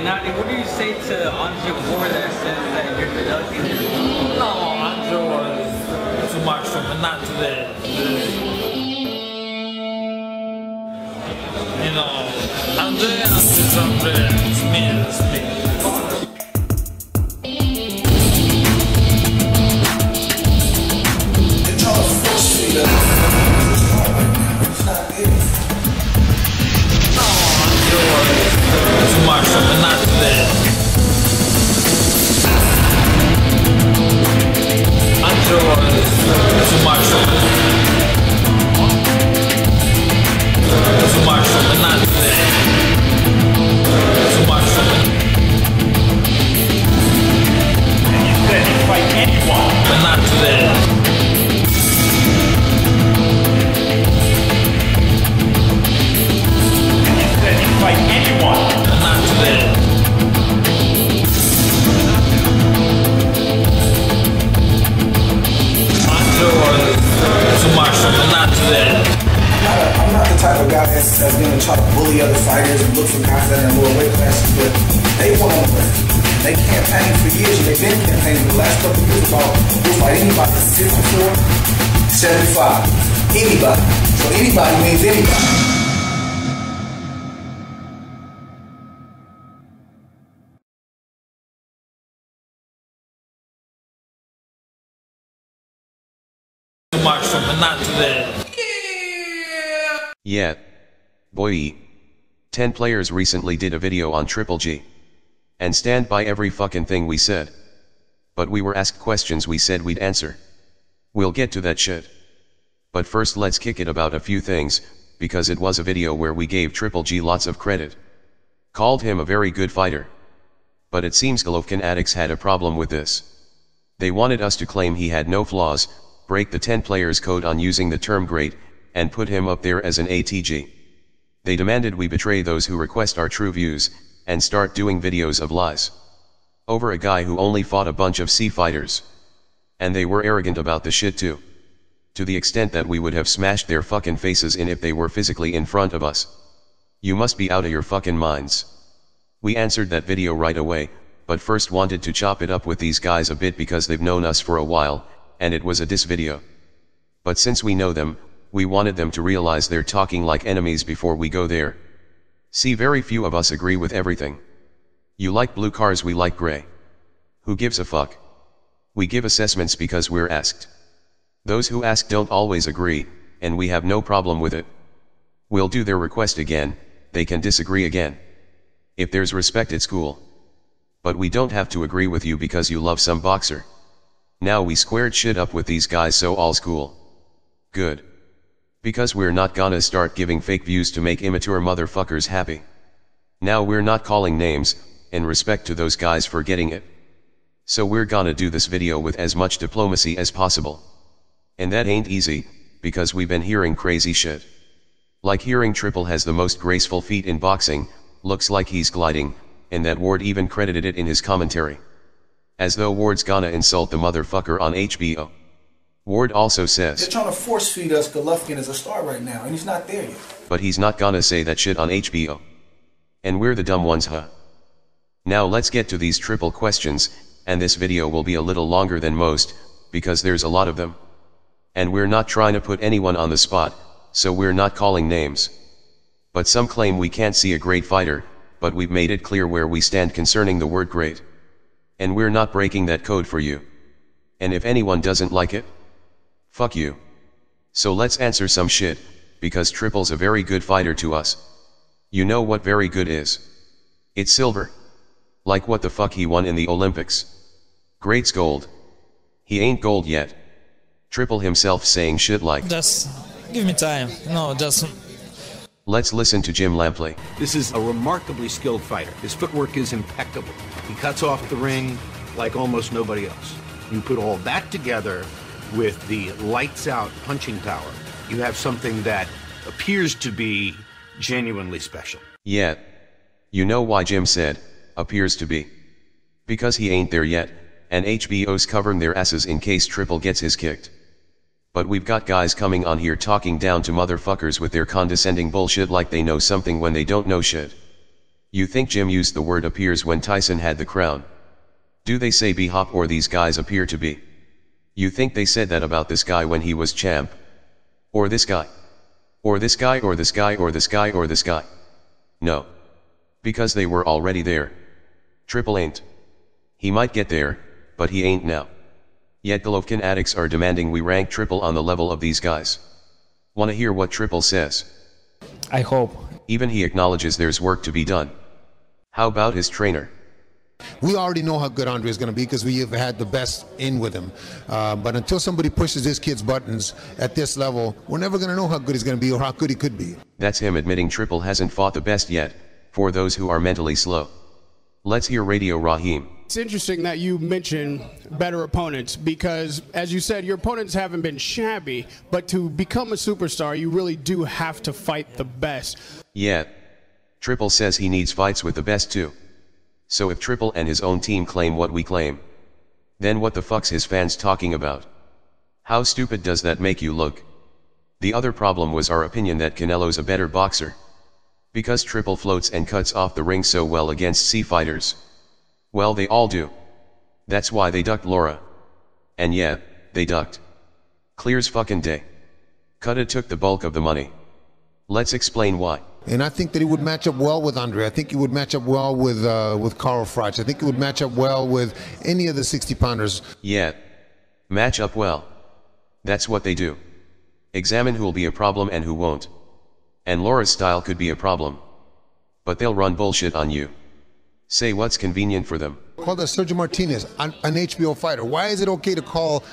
Gennady, what do you say to Andre War that says that you're deducting his phone? No, Andre was too much for me, not today. You know, Andre is Andre, it's me, it's me. Too much for me, not today. Andre was too much for me. Too much for me, not today. Too much for me. And you said you fight anyone. But not today. And you said you fight anyone. But not today. Andre was too much for me, not today. I'm not the type of guy that's gonna try to bully other fighters and look for guys that are in lower weight classes, but they want to win. They campaigned for years, and they've been campaigning the last couple of years about we'll fight anybody from 54, 75, anybody. So anybody means anybody. Too much for me, not today. Yeah. Boy. 10 players recently did a video on Triple G. And stand by every fucking thing we said. But we were asked questions we said we'd answer. We'll get to that shit. But first let's kick it about a few things, because it was a video where we gave Triple G lots of credit. Called him a very good fighter. But it seems Golovkin addicts had a problem with this. They wanted us to claim he had no flaws, break the 10 players code on using the term great, and put him up there as an ATG. They demanded we betray those who request our true views, and start doing videos of lies. Over a guy who only fought a bunch of C fighters. And they were arrogant about the shit too. To the extent that we would have smashed their fucking faces in if they were physically in front of us. You must be out of your fucking minds. We answered that video right away, but first wanted to chop it up with these guys a bit because they've known us for a while, and it was a diss video. But since we know them, we wanted them to realize they're talking like enemies before we go there. See, very few of us agree with everything. You like blue cars, we like gray. Who gives a fuck? We give assessments because we're asked. Those who ask don't always agree, and we have no problem with it. We'll do their request again, they can disagree again. If there's respect it's cool. But we don't have to agree with you because you love some boxer. Now we squared shit up with these guys, so all's cool. Good. Because we're not gonna start giving fake views to make immature motherfuckers happy. Now we're not calling names, in respect to those guys for getting it. So we're gonna do this video with as much diplomacy as possible. And that ain't easy, because we've been hearing crazy shit. Like hearing Triple has the most graceful feet in boxing, looks like he's gliding, and that Ward even credited it in his commentary. As though Ward's gonna insult the motherfucker on HBO. Ward also says, They're trying to force feed us Golovkin as a star right now, and he's not there yet. But he's not gonna say that shit on HBO. And we're the dumb ones, huh? Now let's get to these Triple questions, and this video will be a little longer than most, because there's a lot of them. And we're not trying to put anyone on the spot, so we're not calling names. But some claim we can't see a great fighter, but we've made it clear where we stand concerning the word great. And we're not breaking that code for you. And if anyone doesn't like it, fuck you. So let's answer some shit, because Triple's a very good fighter to us. You know what very good is? It's silver. Like what the fuck he won in the Olympics. Great's gold. He ain't gold yet. Triple himself saying shit like, Just give me time. No, just... Let's listen to Jim Lampley. This is a remarkably skilled fighter. His footwork is impeccable. He cuts off the ring like almost nobody else. You put all that together with the lights-out punching power, you have something that appears to be genuinely special. Yeah. You know why Jim said, appears to be. Because he ain't there yet, and HBO's covering their asses in case Triple gets his kicked. But we've got guys coming on here talking down to motherfuckers with their condescending bullshit like they know something when they don't know shit. You think Jim used the word appears when Tyson had the crown? Do they say B-Hop or these guys appear to be? You think they said that about this guy when he was champ? Or this guy? Or this guy or this guy or this guy or this guy? No. Because they were already there. Triple ain't. He might get there, but he ain't now. Yet Golovkin addicts are demanding we rank Triple on the level of these guys. Wanna hear what Triple says? I hope. Even he acknowledges there's work to be done. How about his trainer? We already know how good Andre is going to be because we have had the best in with him. But until somebody pushes this kid's buttons at this level, we're never going to know how good he's going to be or how good he could be. That's him admitting Triple hasn't fought the best yet, for those who are mentally slow. Let's hear Radio Raheem. It's interesting that you mention better opponents because, as you said, your opponents haven't been shabby, but to become a superstar, you really do have to fight the best. Yeah. Triple says he needs fights with the best too. So if Triple and his own team claim what we claim, then what the fuck's his fans talking about? How stupid does that make you look? The other problem was our opinion that Canelo's a better boxer. Because Triple floats and cuts off the ring so well against C fighters. Well, they all do. That's why they ducked Lara. And yeah, they ducked. Clear's fucking day. Kutta took the bulk of the money. Let's explain why. And I think that he would match up well with Andre. I think he would match up well with Carl Froch. I think he would match up well with any of the 60-pounders. Yeah. Match up well. That's what they do. Examine who'll be a problem and who won't. And Lara's style could be a problem. But they'll run bullshit on you. Say what's convenient for them. Call that Sergio Martinez, an HBO fighter. Why is it okay to call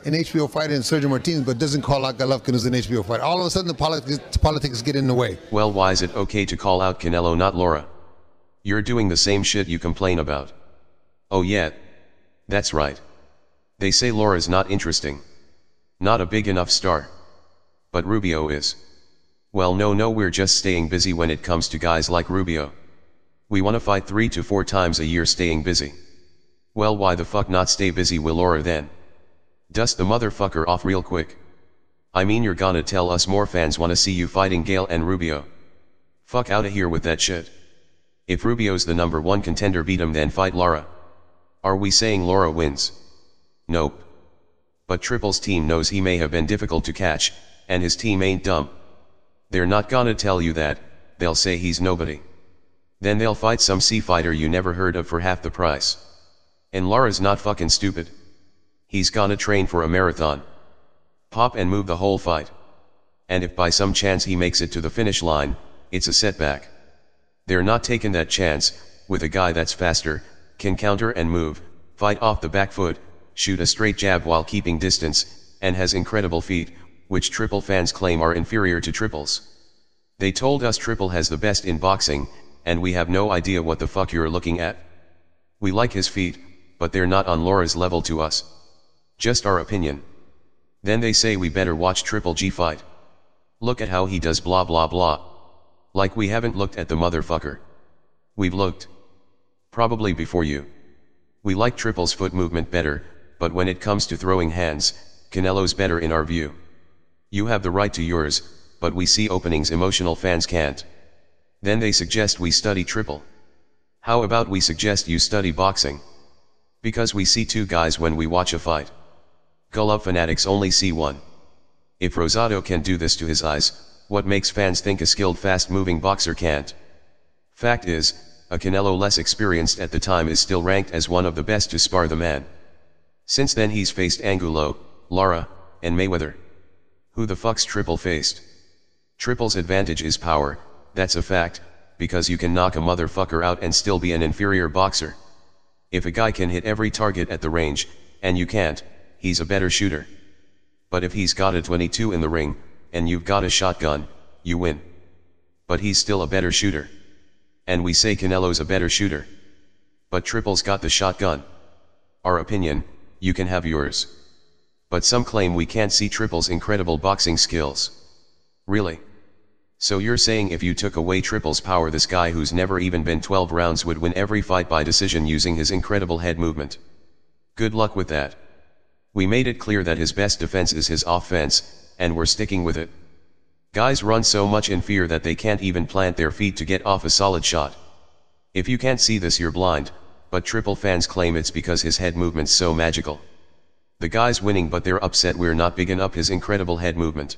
an HBO fighter in Sergio Martinez, but doesn't call out Golovkin as an HBO fighter? All of a sudden, the politics get in the way. Well, why is it okay to call out Canelo, not Lara? You're doing the same shit you complain about. Oh yeah. That's right. They say Lara's not interesting. Not a big enough star. But Rubio is. Well, no, we're just staying busy when it comes to guys like Rubio. We wanna fight 3 to 4 times a year staying busy. Well, why the fuck not stay busy with Lara then? Dust the motherfucker off real quick. I mean, you're gonna tell us more fans wanna see you fighting Gale and Rubio. Fuck outta here with that shit. If Rubio's the #1 contender, beat him, then fight Lara. Are we saying Lara wins? Nope. But Triple's team knows he may have been difficult to catch, and his team ain't dumb. They're not gonna tell you that, they'll say he's nobody. Then they'll fight some C fighter you never heard of for half the price. And Lara's not fucking stupid. He's gonna train for a marathon. Pop and move the whole fight. And if by some chance he makes it to the finish line, it's a setback. They're not taking that chance, with a guy that's faster, can counter and move, fight off the back foot, shoot a straight jab while keeping distance, and has incredible feet, which Triple fans claim are inferior to Triple's. They told us Triple has the best in boxing, and we have no idea what the fuck you're looking at. We like his feet, but they're not on Lara's level to us. Just our opinion. Then they say we better watch Triple G fight. Look at how he does blah blah blah. Like we haven't looked at the motherfucker. We've looked. Probably before you. We like Triple's foot movement better, but when it comes to throwing hands, Canelo's better in our view. You have the right to yours, but we see openings emotional fans can't. Then they suggest we study Triple. How about we suggest you study boxing? Because we see 2 guys when we watch a fight. Golov fanatics only see one. If Rosado can do this to his eyes, what makes fans think a skilled fast-moving boxer can't? Fact is, a Canelo less experienced at the time is still ranked as one of the best to spar the man. Since then he's faced Angulo, Lara, and Mayweather. Who the fuck's Triple faced? Triple's advantage is power, that's a fact, because you can knock a motherfucker out and still be an inferior boxer. If a guy can hit every target at the range, and you can't, he's a better shooter. But if he's got a 22 in the ring, and you've got a shotgun, you win. But he's still a better shooter. And we say Canelo's a better shooter. But Triple's got the shotgun. Our opinion, you can have yours. But some claim we can't see Triple's incredible boxing skills. Really? So you're saying if you took away Triple's power, this guy who's never even been 12 rounds would win every fight by decision using his incredible head movement? Good luck with that. We made it clear that his best defense is his offense, and we're sticking with it. Guys run so much in fear that they can't even plant their feet to get off a solid shot. If you can't see this you're blind, but Triple fans claim it's because his head movement's so magical. The guy's winning but they're upset we're not bigging up his incredible head movement.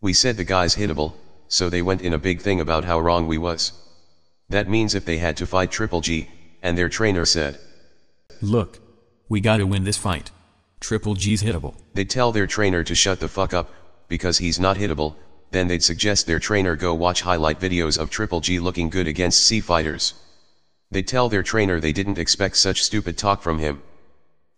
We said the guy's hittable, so they went in a big thing about how wrong we was. That means if they had to fight Triple G, and their trainer said, "Look, we gotta win this fight. Triple G's hittable." They'd tell their trainer to shut the fuck up, because he's not hittable, then they'd suggest their trainer go watch highlight videos of Triple G looking good against C fighters. They'd tell their trainer they didn't expect such stupid talk from him.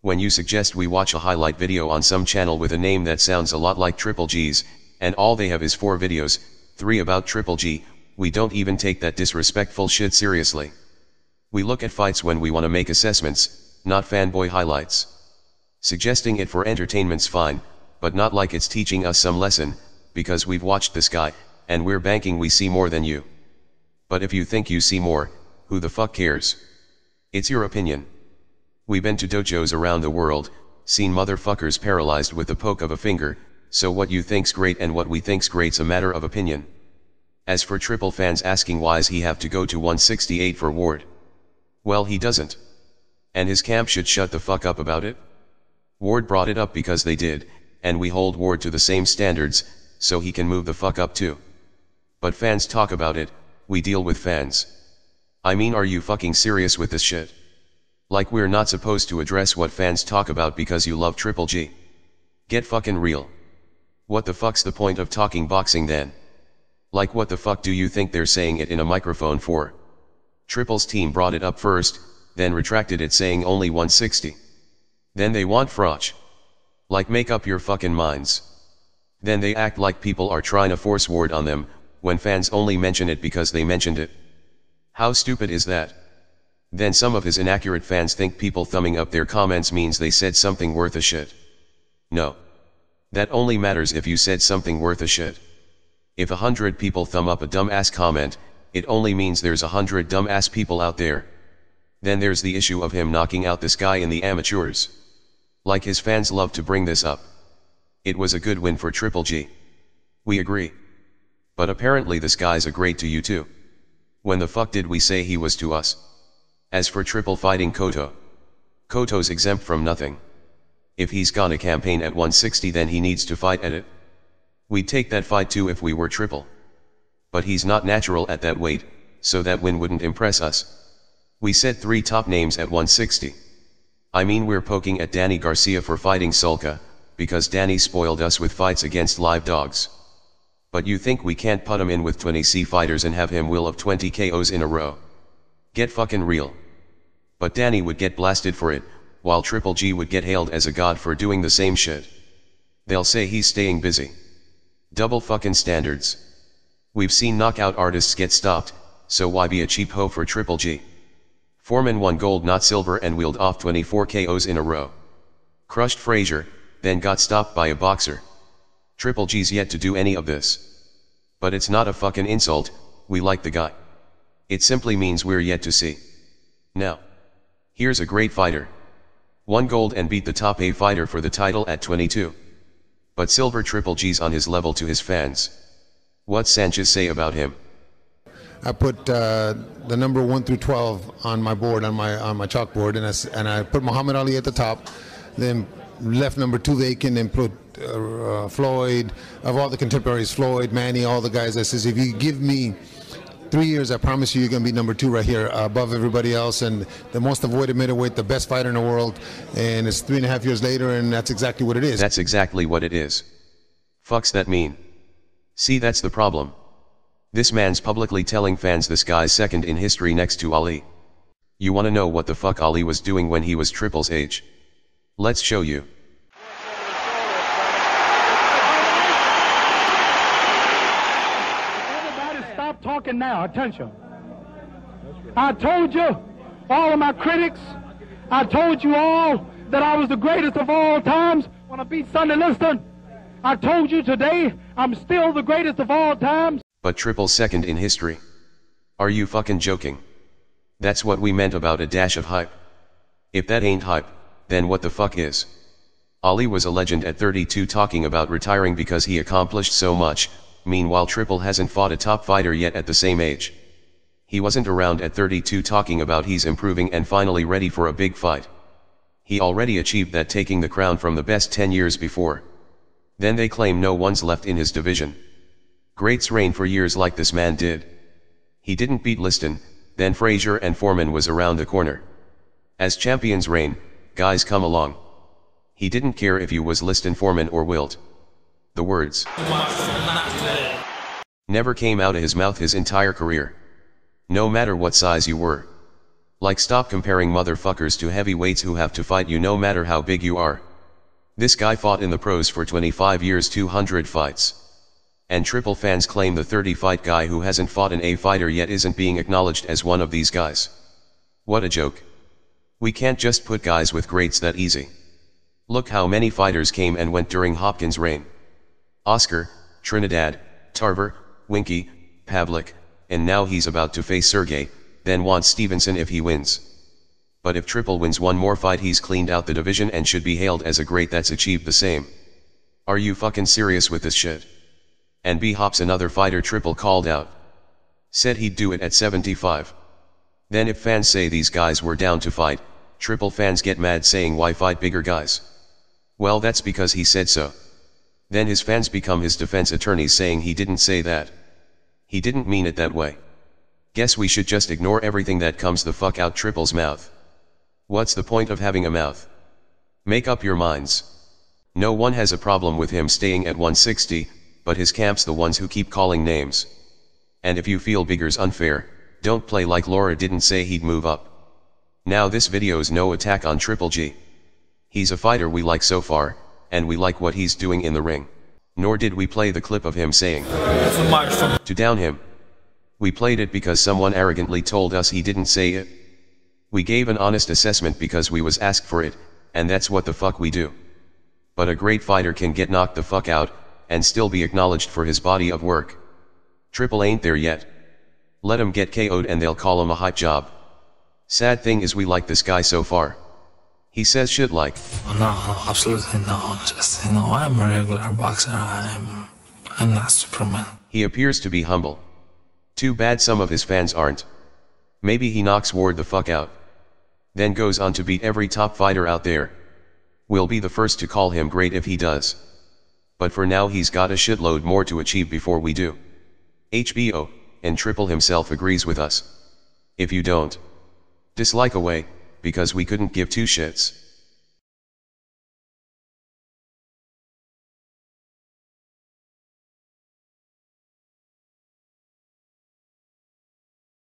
When you suggest we watch a highlight video on some channel with a name that sounds a lot like Triple G's, and all they have is 4 videos, 3 about Triple G, we don't even take that disrespectful shit seriously. We look at fights when we want to make assessments, not fanboy highlights. Suggesting it for entertainment's fine, but not like it's teaching us some lesson, because we've watched this guy, and we're banking we see more than you. But if you think you see more, who the fuck cares? It's your opinion. We've been to dojos around the world, seen motherfuckers paralyzed with the poke of a finger, so what you think's great and what we think's great's a matter of opinion. As for Triple fans asking why's he have to go to 168 for Ward? Well, he doesn't. And his camp should shut the fuck up about it. Ward brought it up because they did, and we hold Ward to the same standards, so he can move the fuck up too. But fans talk about it, we deal with fans. I mean, are you fucking serious with this shit? Like we're not supposed to address what fans talk about because you love Triple G? Get fucking real. What the fuck's the point of talking boxing then? Like what the fuck do you think they're saying it in a microphone for? Triple's team brought it up first, then retracted it saying only 160. Then they want Froch. Like make up your fucking minds. Then they act like people are trying to force Ward on them, when fans only mention it because they mentioned it. How stupid is that? Then some of his inaccurate fans think people thumbing up their comments means they said something worth a shit. No. That only matters if you said something worth a shit. If 100 people thumb up a dumbass comment, it only means there's 100 dumbass people out there. Then there's the issue of him knocking out this guy in the amateurs. Like his fans love to bring this up. It was a good win for Triple G. We agree. But apparently this guy's a great to you too. When the fuck did we say he was to us? As for Triple fighting Koto, Koto's exempt from nothing. If he's gonna campaign at 160 then he needs to fight at it. We'd take that fight too if we were Triple. But he's not natural at that weight, so that win wouldn't impress us. We said 3 top names at 160. I mean we're poking at Danny Garcia for fighting Sulka, because Danny spoiled us with fights against live dogs. But you think we can't put him in with 20 C fighters and have him will of 20 KOs in a row? Get fucking real. But Danny would get blasted for it, while Triple G would get hailed as a god for doing the same shit. They'll say he's staying busy. Double fucking standards. We've seen knockout artists get stopped, so why be a cheap hoe for Triple G? Foreman won gold not silver and wheeled off 24 KOs in a row. Crushed Frazier, then got stopped by a boxer. Triple G's yet to do any of this. But it's not a fucking insult, we like the guy. It simply means we're yet to see. Now. Here's a great fighter. Won gold and beat the top A fighter for the title at 22. But silver Triple G's on his level to his fans. What's Sanchez say about him? I put the number 1 through 12 on my board, on my chalkboard, and I put Muhammad Ali at the top, then left number 2 vacant and put Floyd. Of all the contemporaries, Floyd, Manny, all the guys. I says, if you give me 3 years, I promise you, you're going to be number 2 right here, above everybody else, and the most avoided middleweight, the best fighter in the world. And it's 3.5 years later, and that's exactly what it is. That's exactly what it is. Fuck's that mean? See, that's the problem. This man's publicly telling fans this guy's second in history next to Ali. You wanna know what the fuck Ali was doing when he was Triple's age? Let's show you. Everybody stop talking now, attention. I told you, all of my critics, I told you all that I was the greatest of all times when I beat Sonny Liston. I told you today, I'm still the greatest of all times. But Triple's second in history. Are you fucking joking? That's what we meant about a dash of hype. If that ain't hype, then what the fuck is? Ali was a legend at 32 talking about retiring because he accomplished so much, meanwhile Triple hasn't fought a top fighter yet at the same age. He wasn't around at 32 talking about he's improving and finally ready for a big fight. He already achieved that, taking the crown from the best 10 years before. Then they claim no one's left in his division. Greats reign for years like this man did. He didn't beat Liston, then Frazier and Foreman was around the corner. As champions reign, guys come along. He didn't care if you was Liston, Foreman or Wilt. The words never came out of his mouth his entire career. No matter what size you were. Like, stop comparing motherfuckers to heavyweights who have to fight you no matter how big you are. This guy fought in the pros for 25 years, 200 fights. And Triple fans claim the 30-fight guy who hasn't fought an A fighter yet isn't being acknowledged as one of these guys. What a joke. We can't just put guys with greats that easy. Look how many fighters came and went during Hopkins' reign. Oscar, Trinidad, Tarver, Winky, Pavlik, and now he's about to face Sergey, then wants Stevenson if he wins. But if Triple wins one more fight, he's cleaned out the division and should be hailed as a great that's achieved the same. Are you fucking serious with this shit? And B-Hop's another fighter Triple called out. Said he'd do it at 75. Then if fans say these guys were down to fight, Triple fans get mad saying why fight bigger guys? Well, that's because he said so. Then his fans become his defense attorneys saying he didn't say that. He didn't mean it that way. Guess we should just ignore everything that comes the fuck out Triple's mouth. What's the point of having a mouth? Make up your minds. No one has a problem with him staying at 160, but his camp's the ones who keep calling names. And if you feel bigger's unfair, don't play like Lara didn't say he'd move up. Now this video's no attack on Triple G. He's a fighter we like so far, and we like what he's doing in the ring. Nor did we play the clip of him saying to down him. We played it because someone arrogantly told us he didn't say it. We gave an honest assessment because we was asked for it, and that's what the fuck we do. But a great fighter can get knocked the fuck out, and still be acknowledged for his body of work. Triple ain't there yet. Let him get KO'd and they'll call him a hype job. Sad thing is we like this guy so far. He says shit like, No, absolutely no. Just, I'm a regular boxer. I'm not Superman. He appears to be humble. Too bad some of his fans aren't. Maybe he knocks Ward the fuck out. Then goes on to beat every top fighter out there. We'll be the first to call him great if he does. But for now he's got a shitload more to achieve before we do. HBO, and Triple himself agrees with us. If you don't, dislike away, because we couldn't give two shits.